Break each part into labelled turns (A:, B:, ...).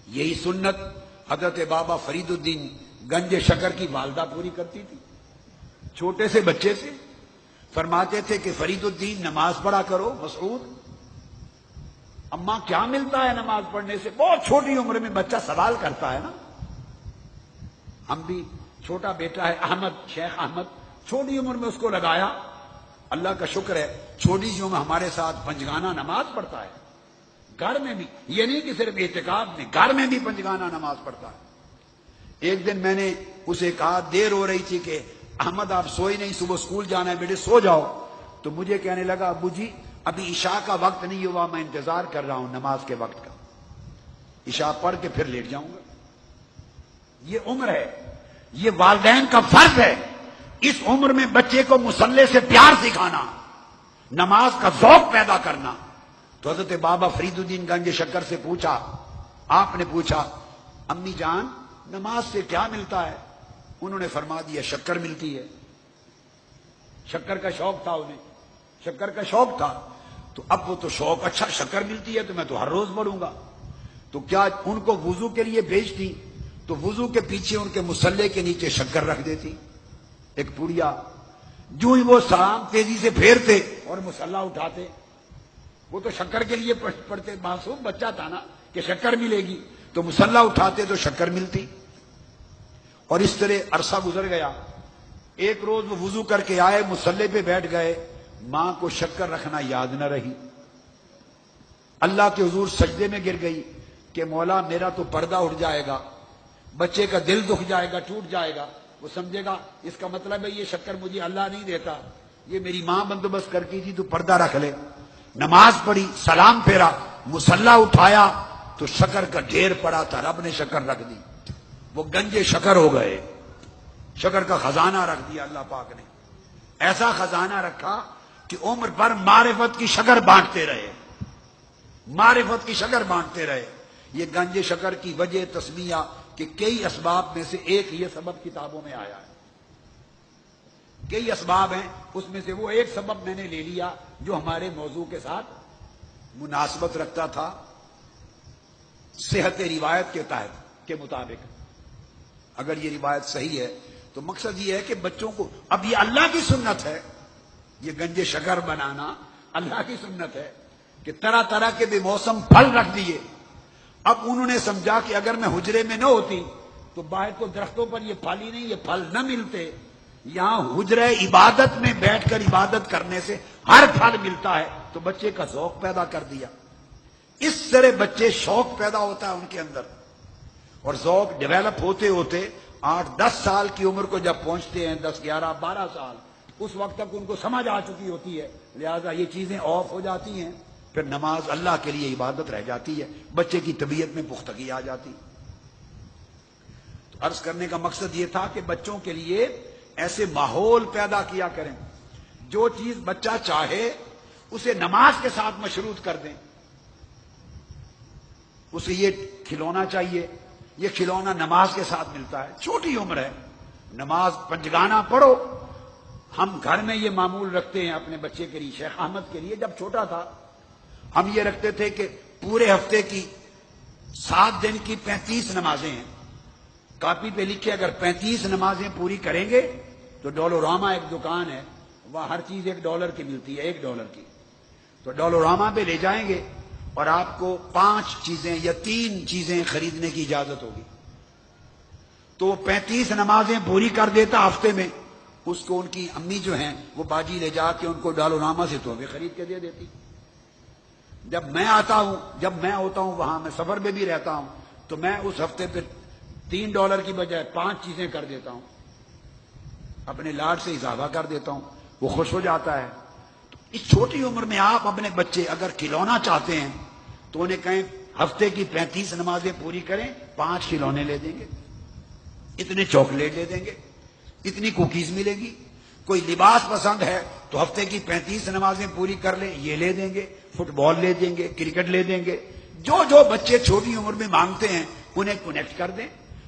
A: یہی سنت حضرت بابا فرید الدین گنج شکر کی والدہ پوری کرتی تھی. چھوٹے سے بچے سے فرماتے تھے کہ فرید الدین نماز پڑھا کرو. مسعود اماں کیا ملتا ہے نماز پڑھنے سے؟ بہت چھوٹی عمر میں بچہ سوال کرتا ہے نا. ہم بھی چھوٹا بیٹا ہے احمد، شیخ احمد، چھوٹی عمر میں اس کو لگایا. اللہ کا شکر ہے چھوٹی سی عمر ہمارے ساتھ پنجگانہ نماز پڑھتا ہے. گھر میں بھی، یہ نہیں کہ صرف اعتکاف میں، گھر میں بھی پنجگانہ نماز پڑھتا ہے. ایک دن میں نے اسے کہا، دیر ہو رہی تھی کہ احمد آپ سوئے نہیں، صبح اسکول جانا ہے بیٹے، سو جاؤ. تو مجھے کہنے لگا، ابو جی ابھی عشاء کا وقت نہیں ہوا، میں انتظار کر رہا ہوں نماز کے وقت کا، عشاء پڑھ کے پھر لیٹ جاؤں گا. یہ عمر ہے، یہ والدین کا فرض ہے اس عمر میں بچے کو مصلی سے پیار سکھانا، نماز کا ذوق پیدا کرنا. تو حضرت بابا فرید الدین گنج شکر سے پوچھا، آپ نے پوچھا امی جان نماز سے کیا ملتا ہے؟ انہوں نے فرما دیا شکر ملتی ہے. شکر کا شوق تھا انہیں، شکر کا شوق تھا. تو اب وہ تو شوق، اچھا شکر ملتی ہے تو میں تو ہر روز پڑھوں گا. تو کیا ان کو وضو کے لیے بھیجتی تو وضو کے پیچھے ان کے مصلی کے نیچے شکر رکھ دیتی، ایک پڑیا. جو ہی وہ سلام تیزی سے پھیرتے اور مصلی اٹھاتے، وہ تو شکر کے لیے پڑھتے، معصوم بچہ تھا نا کہ شکر ملے گی، تو مصلی اٹھاتے تو شکر ملتی. اور اس طرح عرصہ گزر گیا. ایک روز وہ وضو کر کے آئے، مصلی پہ بیٹھ گئے، ماں کو شکر رکھنا یاد نہ رہی. اللہ کے حضور سجدے میں گر گئی کہ مولا میرا تو پردہ اٹھ جائے گا، بچے کا دل دکھ جائے گا، ٹوٹ جائے گا. وہ سمجھے گا اس کا مطلب ہے یہ شکر مجھے اللہ نہیں دیتا، یہ میری ماں بندوبست کرتی تھی تو پردہ رکھ لے. نماز پڑھی، سلام پھیرا، مصلی اٹھایا تو شکر کا ڈھیر پڑا تھا، رب نے شکر رکھ دی. وہ گنجے شکر ہو گئے، شکر کا خزانہ رکھ دیا اللہ پاک نے. ایسا خزانہ رکھا کہ عمر بھر معرفت کی شکر بانٹتے رہے، معرفت کی شکر بانٹتے رہے. یہ گنج شکر کی وجہ تسمیہ کہ کئی اسباب میں سے ایک یہ سبب کتابوں میں آیا ہے. کئی اسباب ہیں، اس میں سے وہ ایک سبب میں نے لے لیا جو ہمارے موضوع کے ساتھ مناسبت رکھتا تھا، صحت روایت کے تحت کے مطابق. اگر یہ روایت صحیح ہے تو مقصد یہ ہے کہ بچوں کو، اب یہ اللہ کی سنت ہے، یہ گنج شکر بنانا اللہ کی سنت ہے کہ طرح طرح کے بے موسم پھل رکھ دیے. اب انہوں نے سمجھا کہ اگر میں حجرے میں نہ ہوتی تو باہر تو درختوں پر یہ پھل ہی نہیں، یہ پھل نہ ملتے. یہاں حجرے عبادت میں بیٹھ کر عبادت کرنے سے ہر پھل ملتا ہے، تو بچے کا ذوق پیدا کر دیا. اس طرح بچے شوق پیدا ہوتا ہے ان کے اندر، اور ذوق ڈیولپ ہوتے ہوتے 8-10 سال کی عمر کو جب پہنچتے ہیں، 10, 11, 12 سال، اس وقت تک ان کو سمجھ آ چکی ہوتی ہے، لہذا یہ چیزیں آف ہو جاتی ہیں. پھر نماز اللہ کے لیے عبادت رہ جاتی ہے، بچے کی طبیعت میں پختگی آ جاتی. تو عرض کرنے کا مقصد یہ تھا کہ بچوں کے لیے ایسے ماحول پیدا کیا کریں، جو چیز بچہ چاہے اسے نماز کے ساتھ مشروط کر دیں. اسے یہ کھلونا چاہیے، یہ کھلونا نماز کے ساتھ ملتا ہے، چھوٹی عمر ہے، نماز پنجگانہ پڑھو. ہم گھر میں یہ معمول رکھتے ہیں اپنے بچے کے لیے. شیخ احمد کے لیے جب چھوٹا تھا ہم یہ رکھتے تھے کہ پورے ہفتے کی 7 دن کی 35 نمازیں ہیں، کاپی پہ لکھے اگر 35 نمازیں پوری کریں گے تو ڈولوراما ایک دکان ہے، وہاں ہر چیز $1 کی ملتی ہے، $1 کی. تو ڈولوراما پہ لے جائیں گے اور آپ کو 5 چیزیں یا 3 چیزیں خریدنے کی اجازت ہوگی. تو وہ 35 نمازیں پوری کر دیتا ہفتے میں. اس کو ان کی امی جو ہیں وہ باجی لے جا کے ان کو ڈولوراما سے تحفے خرید کے دے دیتی. جب میں آتا ہوں، جب میں ہوتا ہوں وہاں، میں سفر میں بھی رہتا ہوں، تو میں اس ہفتے پہ $3 کی بجائے 5 چیزیں کر دیتا ہوں، اپنے لاڈ سے اضافہ کر دیتا ہوں، وہ خوش ہو جاتا ہے. تو اس چھوٹی عمر میں آپ اپنے بچے اگر کھلونا چاہتے ہیں تو انہیں کہیں ہفتے کی 35 نمازیں پوری کریں، 5 کھلونے لے دیں گے، اتنے چاکلیٹ لے دیں گے، اتنی کوکیز ملے گی. کوئی لباس پسند ہے تو ہفتے کی 35 نمازیں پوری کر لیں، یہ لے دیں گے، فٹ بال لے دیں گے، کرکٹ لے دیں گے. جو جو بچے چھوٹی عمر میں مانگتے ہیں انہیں کنیکٹ کر دیں.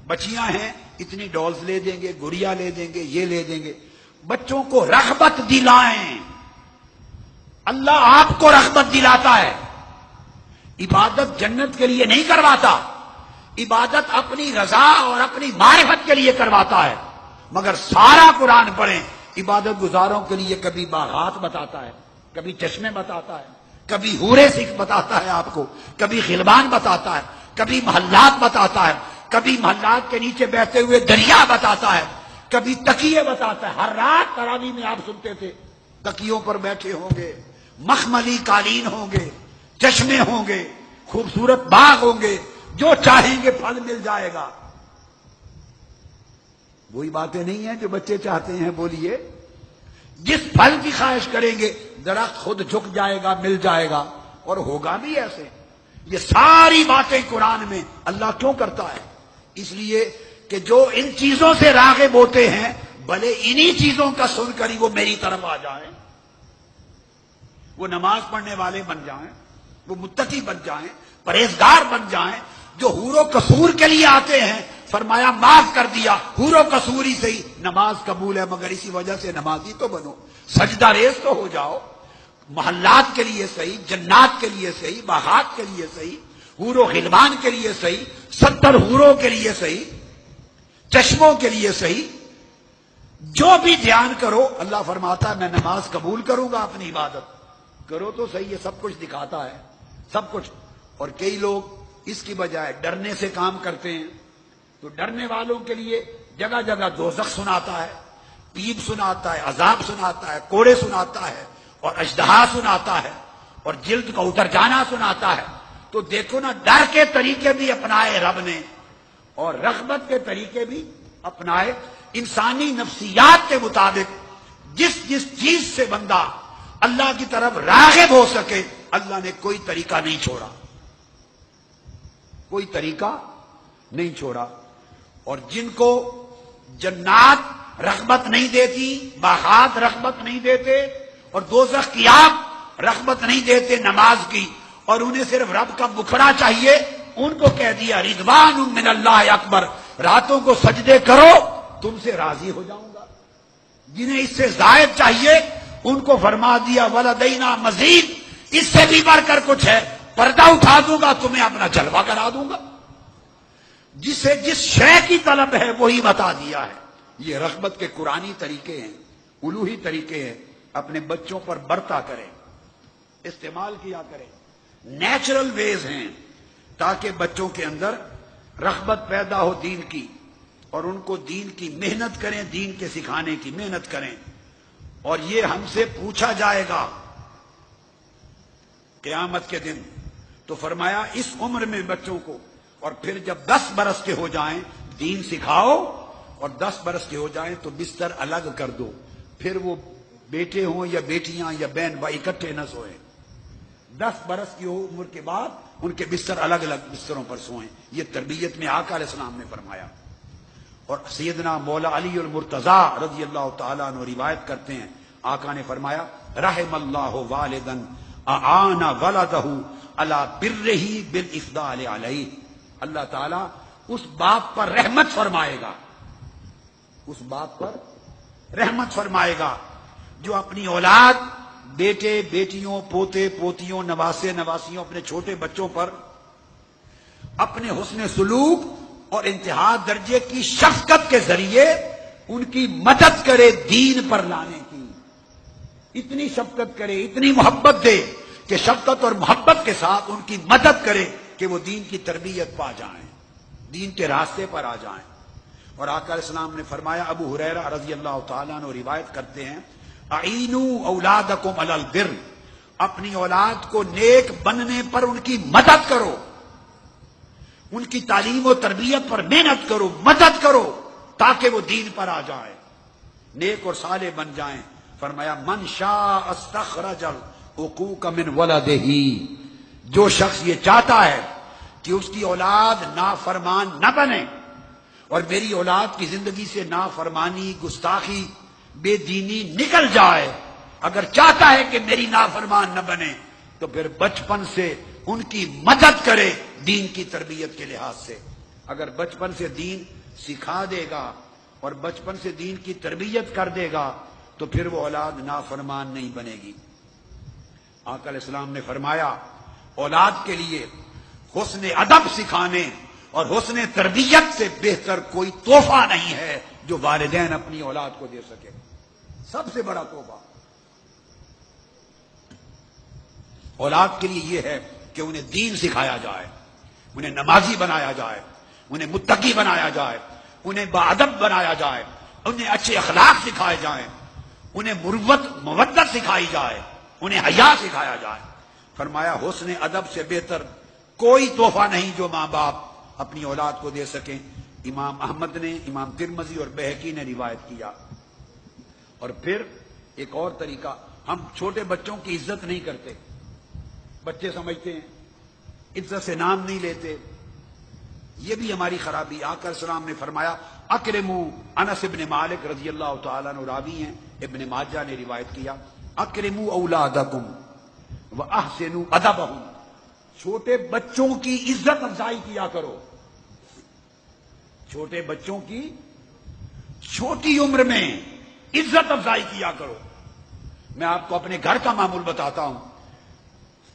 A: بچیاں ہیں اتنی ڈالز لے دیں گے، گڑیا لے دیں گے، یہ لے دیں گے. بچوں کو رغبت دلائیں، اللہ آپ کو رغبت دلاتا ہے. عبادت جنت کے لیے نہیں کرواتا، عبادت اپنی رضا اور اپنی معرفت کے لیے کرواتا ہے، مگر سارا قرآن پڑھیں عبادت گزاروں کے لیے کبھی باغات بتاتا ہے، کبھی چشمے بتاتا ہے، کبھی حورے سکھ بتاتا ہے آپ کو، کبھی خلبان بتاتا ہے، کبھی محلات بتاتا ہے، کبھی محلات کے نیچے بہتے ہوئے دریا بتاتا ہے، کبھی تکیے بتاتا ہے۔ ہر رات تراویح میں آپ سنتے تھے تکیوں پر بیٹھے ہوں گے، مخملی قالین ہوں گے، چشمے ہوں گے، خوبصورت باغ ہوں گے، جو چاہیں گے پھل مل جائے گا۔ وہی باتیں نہیں ہیں جو بچے چاہتے ہیں، بولیے۔ جس پھل کی خواہش کریں گے درخت خود جھک جائے گا، مل جائے گا، اور ہوگا بھی ایسے۔ یہ ساری باتیں قرآن میں اللہ کیوں کرتا ہے؟ اس لیے کہ جو ان چیزوں سے راغب ہوتے ہیں بھلے انہی چیزوں کا سن کر ہی وہ میری طرف آ جائیں، وہ نماز پڑھنے والے بن جائیں، وہ متقی بن جائیں، پرہیزگار بن جائیں۔ جو حور و قصور کے لیے آتے ہیں فرمایا معاف کر دیا، حور و قصور ہی صحیح، نماز قبول ہے مگر اسی وجہ سے نمازی تو بنو، سجدہ ریز تو ہو جاؤ۔ محلات کے لیے صحیح، جنات کے لیے صحیح، باغات کے لیے صحیح، حور و غلمان کے لیے صحیح، 70 حوروں کے لیے صحیح، چشموں کے لیے صحیح، جو بھی دھیان کرو اللہ فرماتا ہے میں نماز قبول کروں گا، اپنی عبادت کرو تو صحیح، یہ سب کچھ دکھاتا ہے، سب کچھ۔ اور کئی لوگ اس کی بجائے ڈرنے سے کام کرتے ہیں، تو ڈرنے والوں کے لیے جگہ جگہ دوزخ سناتا ہے، پیپ سناتا ہے، عذاب سناتا ہے، کوڑے سناتا ہے، اور اژدہا سناتا ہے، اور جلد کا اتر جانا سناتا ہے۔ تو دیکھو نا، ڈر کے طریقے بھی اپنائے رب نے اور رغبت کے طریقے بھی اپنائے۔ انسانی نفسیات کے مطابق جس جس چیز سے بندہ اللہ کی طرف راغب ہو سکے اللہ نے کوئی طریقہ نہیں چھوڑا، کوئی طریقہ نہیں چھوڑا۔ اور جن کو جنات رغبت نہیں دیتی، باغات رغبت نہیں دیتے، اور دوزخ کی آگ رغبت نہیں دیتے نماز کی، اور انہیں صرف رب کا بکھڑا چاہیے، ان کو کہہ دیا رضوان من اللہ اکبر، راتوں کو سجدے کرو تم سے راضی ہو جاؤں گا۔ جنہیں اس سے زائد چاہیے ان کو فرما دیا ولدینا مزید، اس سے بھی بڑھ کر کچھ ہے، پردہ اٹھا دوں گا، تمہیں اپنا جلوہ کرا دوں گا۔ جسے جس شے کی طلب ہے وہی بتا دیا ہے۔ یہ رغبت کے قرآنی طریقے ہیں، الوہی طریقے ہیں، اپنے بچوں پر برتا کریں، استعمال کیا کریں، نیچرل ویز ہیں تاکہ بچوں کے اندر رغبت پیدا ہو دین کی، اور ان کو دین کی محنت کریں، دین کے سکھانے کی محنت کریں۔ اور یہ ہم سے پوچھا جائے گا قیامت کے دن، تو فرمایا اس عمر میں بچوں کو، اور پھر جب 10 برس کے ہو جائیں دین سکھاؤ، اور 10 برس کے ہو جائیں تو بستر الگ کر دو، پھر وہ بیٹے ہوں یا بیٹیاں یا بہن بھائی اکٹھے نہ سوئیں۔ 10 برس کی عمر کے بعد ان کے بستر الگ الگ بستروں پر سوئیں۔ یہ تربیت میں آقا علیہ السلام نے فرمایا۔ اور سیدنا مولا علی المرتضی رضی اللہ تعالیٰ عنہ روایت کرتے ہیں، آقا نے فرمایا رحم اللہ والدن اعان ولدہ علی برہ بالافضال علیہ، اللہ تعالیٰ اس باپ پر رحمت فرمائے گا، اس باپ پر رحمت فرمائے گا جو اپنی اولاد، بیٹے بیٹیوں، پوتے پوتیوں، نواسے نواسیوں، اپنے چھوٹے بچوں پر اپنے حسن سلوک اور انتہا درجے کی شفقت کے ذریعے ان کی مدد کرے دین پر لانے کی، اتنی شفقت کرے، اتنی محبت دے کہ شفقت اور محبت کے ساتھ ان کی مدد کرے کہ وہ دین کی تربیت پا جائیں، دین کے راستے پر آ جائیں۔ اور آقا علیہ السلام نے فرمایا، ابو ہریرہ رضی اللہ تعالیٰ عنہ روایت کرتے ہیں، اعینوا اولادکم علی البر، اپنی اولاد کو نیک بننے پر ان کی مدد کرو، ان کی تعلیم و تربیت پر محنت کرو، مدد کرو تاکہ وہ دین پر آ جائیں، نیک اور صالح بن جائیں۔ فرمایا من شاء استخرج العقوق من ولدہ، جو شخص یہ چاہتا ہے کہ اس کی اولاد نافرمان نہ بنے، اور میری اولاد کی زندگی سے نافرمانی، گستاخی، بے دینی نکل جائے، اگر چاہتا ہے کہ میری نافرمان نہ بنے تو پھر بچپن سے ان کی مدد کرے دین کی تربیت کے لحاظ سے۔ اگر بچپن سے دین سکھا دے گا اور بچپن سے دین کی تربیت کر دے گا تو پھر وہ اولاد نافرمان نہیں بنے گی۔ آقا علیہ السلام نے فرمایا اولاد کے لیے حسن ادب سکھانے اور حسن تربیت سے بہتر کوئی تحفہ نہیں ہے جو والدین اپنی اولاد کو دے سکے. سب سے بڑا تحفہ اولاد کے لیے یہ ہے کہ انہیں دین سکھایا جائے، انہیں نمازی بنایا جائے، انہیں متقی بنایا جائے، انہیں باادب بنایا جائے، انہیں اچھے اخلاق سکھائے جائیں، انہیں مروت مودت سکھائی جائے، انہیں حیا سکھایا جائے. فرمایا حسن ادب سے بہتر کوئی تحفہ نہیں جو ماں باپ اپنی اولاد کو دے سکیں. امام احمد نے، امام ترمذی اور بہقی نے روایت کیا. اور پھر ایک اور طریقہ، ہم چھوٹے بچوں کی عزت نہیں کرتے. بچے سمجھتے ہیں عزت سے نام نہیں لیتے، یہ بھی ہماری خرابی. آقا السلام نے فرمایا اکرموا، انس ابن مالک رضی اللہ تعالیٰ عنہ راوی ہیں، ابن ماجہ نے روایت کیا، اکرموا اولادکم واحسنوا ادبہم، چھوٹے بچوں کی عزت افزائی کیا کرو. چھوٹے بچوں کی چھوٹی عمر میں عزت افزائی کیا کرو. میں آپ کو اپنے گھر کا معمول بتاتا ہوں.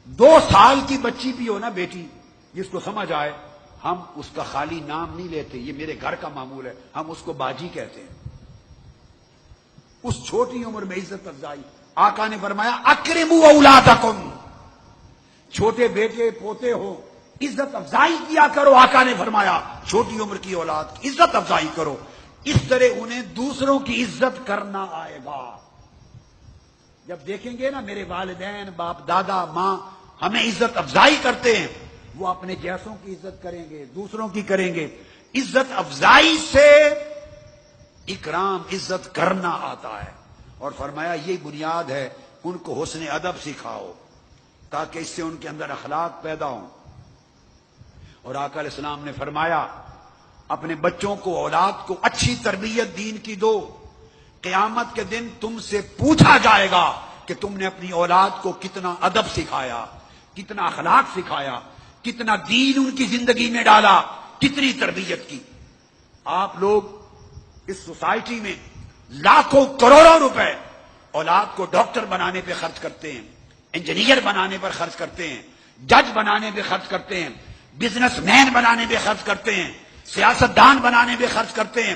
A: 2 سال کی بچی بھی ہو نا بیٹی، جس کو سمجھ آئے، ہم اس کا خالی نام نہیں لیتے، یہ میرے گھر کا معمول ہے، ہم اس کو باجی کہتے ہیں. اس چھوٹی عمر میں عزت افزائی. آقا نے فرمایا اکرموا اولادکم، چھوٹے بیٹے پوتے ہو عزت افزائی کیا کرو. آقا نے فرمایا چھوٹی عمر کی اولاد کی عزت افزائی کرو. اس طرح انہیں دوسروں کی عزت کرنا آئے گا. جب دیکھیں گے نا میرے والدین، باپ دادا، ماں ہمیں عزت افزائی کرتے ہیں، وہ اپنے جیسوں کی عزت کریں گے، دوسروں کی کریں گے. عزت افزائی سے اکرام، عزت کرنا آتا ہے. اور فرمایا یہ بنیاد ہے، ان کو حسن ادب سکھاؤ تاکہ اس سے ان کے اندر اخلاق پیدا ہوں. اور آقا علیہ السلام نے فرمایا اپنے بچوں کو، اولاد کو اچھی تربیت دین کی دو. قیامت کے دن تم سے پوچھا جائے گا کہ تم نے اپنی اولاد کو کتنا ادب سکھایا، کتنا اخلاق سکھایا، کتنا دین ان کی زندگی میں ڈالا، کتنی تربیت کی. آپ لوگ اس سوسائٹی میں لاکھوں کروڑوں روپے اولاد کو ڈاکٹر بنانے پہ خرچ کرتے ہیں، انجینئر بنانے پر خرچ کرتے ہیں، جج بنانے پہ خرچ کرتے ہیں، بزنس مین بنانے پہ خرچ کرتے ہیں، سیاستدان بنانے پہ خرچ کرتے ہیں،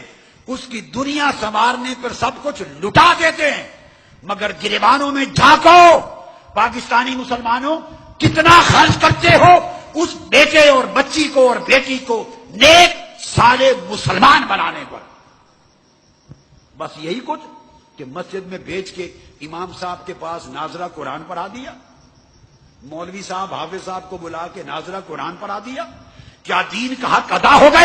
A: اس کی دنیا سنوارنے پر سب کچھ لٹا دیتے ہیں. مگر گریبانوں میں جھانکو، پاکستانی مسلمانوں کتنا خرچ کرتے ہو اس بیٹے اور بچی کو اور بیٹی کو نیک صالح مسلمان بنانے پر. بس یہی کچھ کہ مسجد میں بھیج کے امام صاحب کے پاس ناظرہ قرآن پڑھا دیا، مولوی صاحب حافظ صاحب کو بلا کے ناظرہ قرآن پڑھا دیا. کیا دین کا حق ادا ہو گیا؟